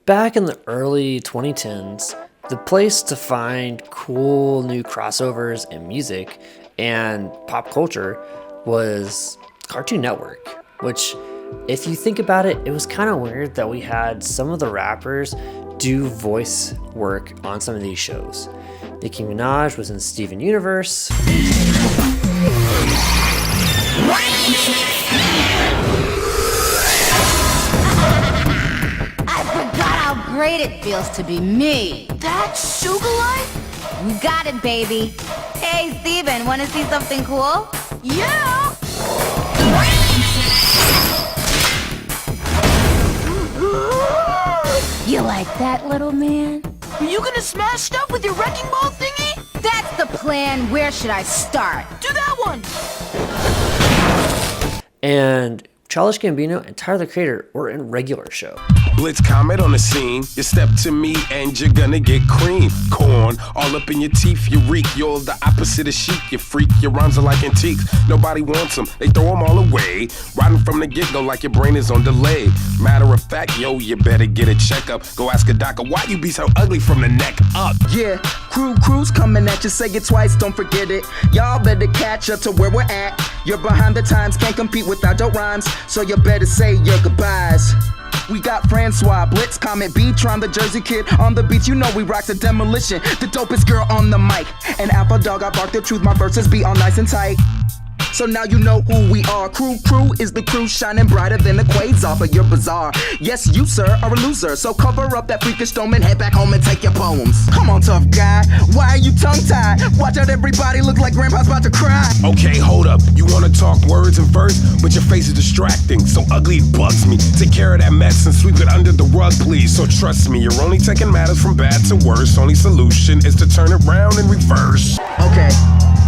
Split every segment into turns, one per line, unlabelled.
Back in the early 2010s, the place to find cool new crossovers in music and pop culture was Cartoon Network, which, if you think about it, it was kind of weird that we had some of the rappers do voice work on some of these shows. Nicki Minaj was in Steven Universe.
Great it feels to be me.
That's Sugar Life?
You got it, baby. Hey, Steven, want to see something cool?
Yeah!
You like that, little man?
Are you gonna smash stuff with your wrecking ball thingy?
That's the plan. Where should I start?
Do that one!
And Childish, Gambino and Tyler, the Creator were in regular show.
Blitz comment on the scene. You step to me and you're gonna get cream. Corn all up in your teeth. You reek. You're the opposite of chic. You freak. Your rhymes are like antiques. Nobody wants them. They throw them all away. Riding from the get-go like your brain is on delay. Matter of fact, yo, you better get a checkup. Go ask a doctor why you be so ugly from the neck up.
Yeah, crew's coming at you. Say it twice, don't forget it. Y'all better catch up to where we're at. You're behind the times, can't compete without your rhymes. So you better say your goodbyes. We got Francois, Blitz, Comet, B-Tron, the Jersey Kid on the beats. You know we rock the demolition. The dopest girl on the mic. And Alpha Dog, I bark the truth. My verses be all nice and tight. So now you know who we are. Crew is the crew shining brighter than the quasar. But you're bizarre. Yes, you, sir, are a loser. So cover up that freakish dome and head back home and take your poems. Come on, tough guy. Why are you tongue-tied? Watch out, everybody look like grandpa's about to cry.
Okay, hold up. You wanna talk words and verse, but your face is distracting. So ugly it bugs me. Take care of that mess and sweep it under the rug, please. So trust me, you're only taking matters from bad to worse. Only solution is to turn it round and reverse.
Okay.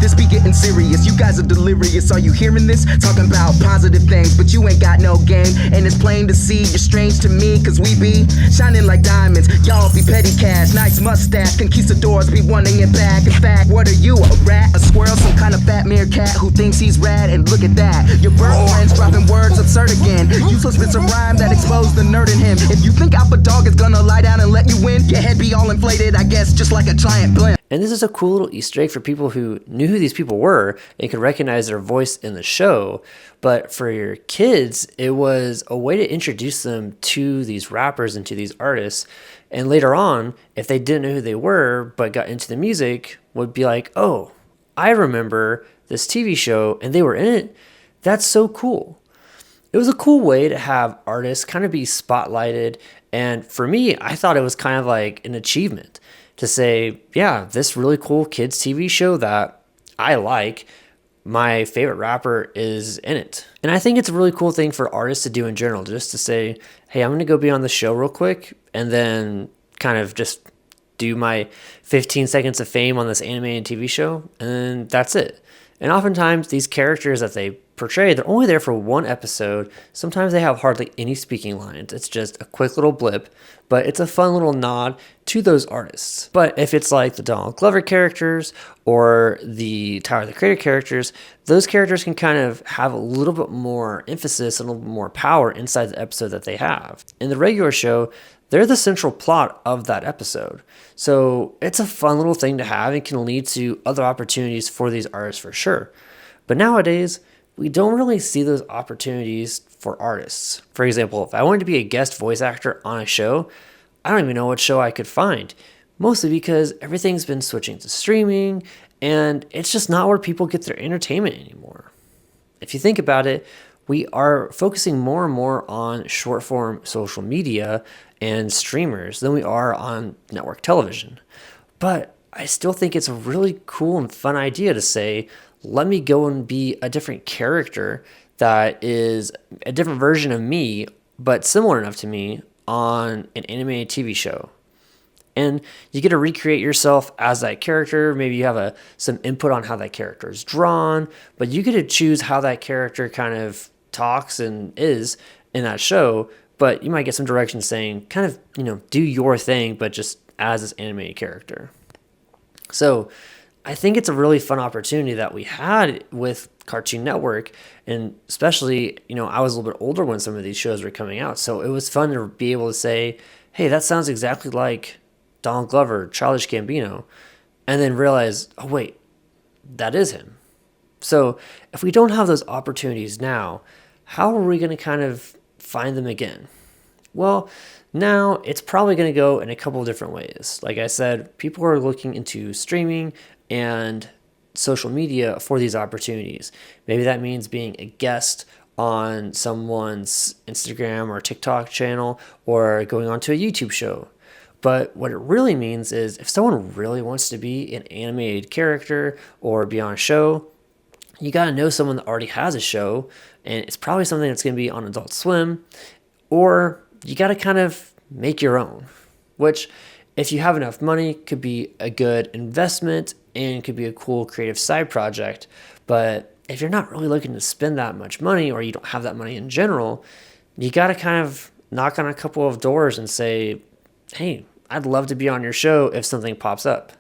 This be getting serious, you guys are delirious. Are you hearing this? Talking about positive things, but you ain't got no game. And it's plain to see, you're strange to me, cause we be shining like diamonds. Y'all be petty cash, nice mustache, conquistadors be wanting it back. In fact, what are you, a rat, a squirrel, some kind of fat meerkat who thinks he's rad? And look at that, your girlfriend's dropping words absurd again. Useless bits of rhyme that expose the nerd in him. If you think Alpha Dog is gonna lie down and let you win, your head be all inflated, I guess, just like a giant blimp.
And this is a cool little Easter egg for people who knew who these people were and could recognize their voice in the show. But for your kids, it was a way to introduce them to these rappers and to these artists. And later on, if they didn't know who they were but got into the music, would be like, oh, I remember this TV show and they were in it. That's so cool. It was a cool way to have artists kind of be spotlighted. And for me, I thought it was kind of like an achievement to say, yeah, this really cool kids TV show that I like, my favorite rapper is in it. And I think it's a really cool thing for artists to do in general, just to say, hey, I'm going to go be on the show real quick and then kind of just do my 15 seconds of fame on this animated TV show, and that's it. And oftentimes these characters that they portray, they're only there for one episode. Sometimes they have hardly any speaking lines. It's just a quick little blip, but it's a fun little nod to those artists. But if it's like the Donald Glover characters or the Tyler, the Creator characters, those characters can kind of have a little bit more emphasis and a little bit more power inside the episode that they have. In the regular show, they're the central plot of that episode. So it's a fun little thing to have and can lead to other opportunities for these artists for sure. But nowadays, we don't really see those opportunities for artists. For example, if I wanted to be a guest voice actor on a show, I don't even know what show I could find. Mostly because everything's been switching to streaming and it's just not where people get their entertainment anymore. If you think about it, we are focusing more and more on short form social media and streamers than we are on network television. But I still think it's a really cool and fun idea to say, let me go and be a different character that is a different version of me, but similar enough to me on an animated TV show. And you get to recreate yourself as that character. Maybe you have some input on how that character is drawn, but you get to choose how that character kind of talks and is in that show. But you might get some direction saying, kind of, do your thing, but just as this animated character. So I think it's a really fun opportunity that we had with Cartoon Network. And especially, I was a little bit older when some of these shows were coming out. So it was fun to be able to say, hey, that sounds exactly like Donald Glover, Childish Gambino, and then realize, oh, wait, that is him. So if we don't have those opportunities now, how are we going to kind of find them again? Well, now it's probably going to go in a couple of different ways. Like I said, people are looking into streaming and social media for these opportunities. Maybe that means being a guest on someone's Instagram or TikTok channel or going onto a YouTube show. But what it really means is if someone really wants to be an animated character or be on a show, you got to know someone that already has a show, and it's probably something that's going to be on Adult Swim, or you got to kind of make your own, which if you have enough money could be a good investment and could be a cool creative side project. But if you're not really looking to spend that much money, or you don't have that money in general, you got to kind of knock on a couple of doors and say, hey, I'd love to be on your show if something pops up.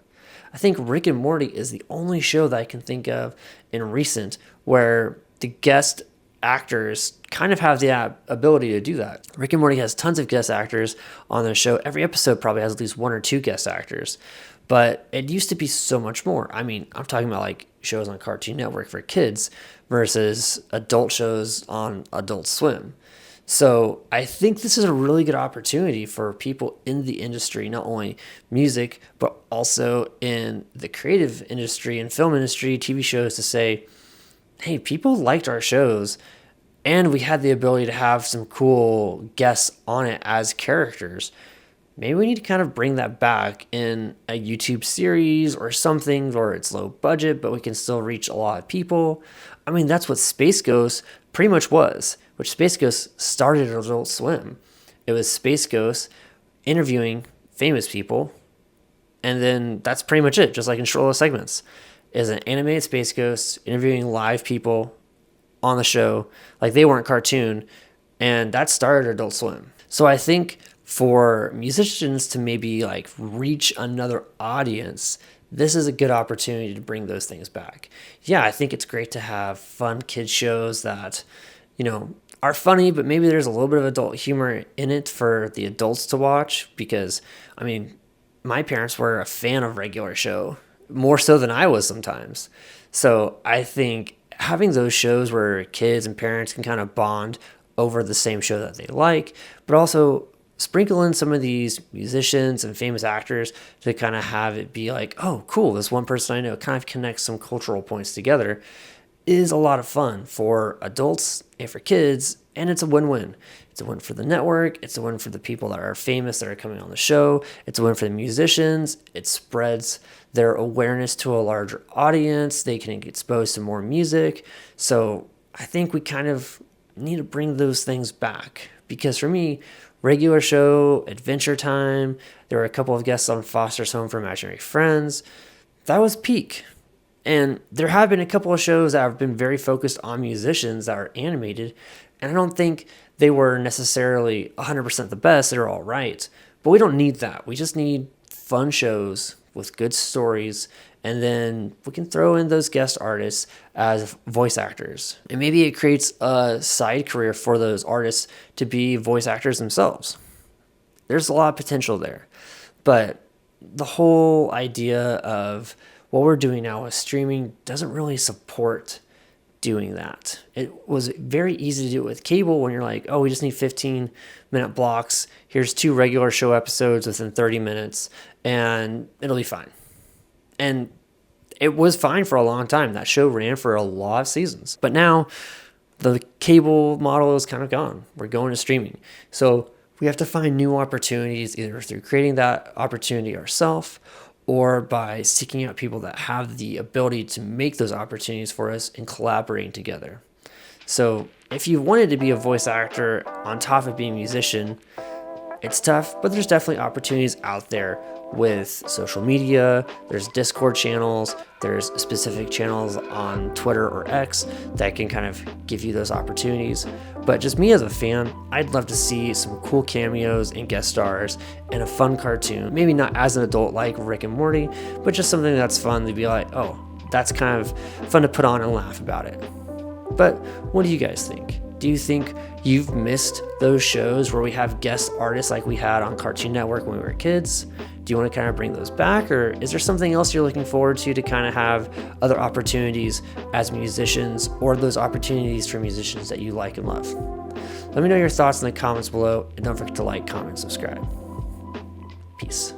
I think Rick and Morty is the only show that I can think of in recent where the guest actors kind of have the ability to do that. Rick and Morty has tons of guest actors on their show. Every episode probably has at least one or two guest actors, but it used to be so much more. I mean, I'm talking about like shows on Cartoon Network for kids versus adult shows on Adult Swim. So I think this is a really good opportunity for people in the industry, not only music, but also in the creative industry and film industry, TV shows, to say, hey, people liked our shows and we had the ability to have some cool guests on it as characters. Maybe we need to kind of bring that back in a YouTube series or something where it's low budget, but we can still reach a lot of people. I mean, that's what Space Ghost pretty much was, which Space Ghost started at Adult Swim. It was Space Ghost interviewing famous people, and then that's pretty much it, just like in short little segments. Is an animated Space Ghost interviewing live people on the show, like they weren't cartoon, and that started at Adult Swim. So I think for musicians to maybe like reach another audience, this is a good opportunity to bring those things back. Yeah, I think it's great to have fun kids shows that, you know, are funny, but maybe there's a little bit of adult humor in it for the adults to watch, because, I mean, my parents were a fan of regular show, more so than I was sometimes. So I think having those shows where kids and parents can kind of bond over the same show that they like, but also sprinkle in some of these musicians and famous actors to kind of have it be like, oh, cool, this one person I know kind of connects some cultural points together, is a lot of fun for adults and for kids, and it's a win-win. It's a win for the network, it's a win for the people that are famous that are coming on the show, it's a win for the musicians, it spreads their awareness to a larger audience, they can get exposed to more music. So I think we kind of need to bring those things back, because for me, regular show, Adventure Time, there were a couple of guests on Foster's Home for Imaginary Friends, that was peak. And there have been a couple of shows that have been very focused on musicians that are animated, and I don't think they were necessarily 100% the best. They're all right, but we don't need that. We just need fun shows with good stories, and then we can throw in those guest artists as voice actors. And maybe it creates a side career for those artists to be voice actors themselves. There's a lot of potential there. But the whole idea of what we're doing now with streaming doesn't really support doing that. It was very easy to do it with cable when you're like, oh, we just need 15-minute blocks. Here's 2 regular show episodes within 30 minutes, and it'll be fine. And it was fine for a long time. That show ran for a lot of seasons. But now the cable model is kind of gone. We're going to streaming. So we have to find new opportunities, either through creating that opportunity ourselves or by seeking out people that have the ability to make those opportunities for us and collaborating together. So if you wanted to be a voice actor on top of being a musician, it's tough, but there's definitely opportunities out there with social media. There's Discord channels, there's specific channels on Twitter or X that can kind of give you those opportunities. But just me as a fan, I'd love to see some cool cameos and guest stars in a fun cartoon. Maybe not as an adult like Rick and Morty, but just something that's fun to be like, oh, that's kind of fun to put on and laugh about it. But what do you guys think? Do you think you've missed those shows where we have guest artists like we had on Cartoon Network when we were kids? Do you want to kind of bring those back, or is there something else you're looking forward to kind of have other opportunities as musicians, or those opportunities for musicians that you like and love? Let me know your thoughts in the comments below, and don't forget to like, comment, subscribe. Peace.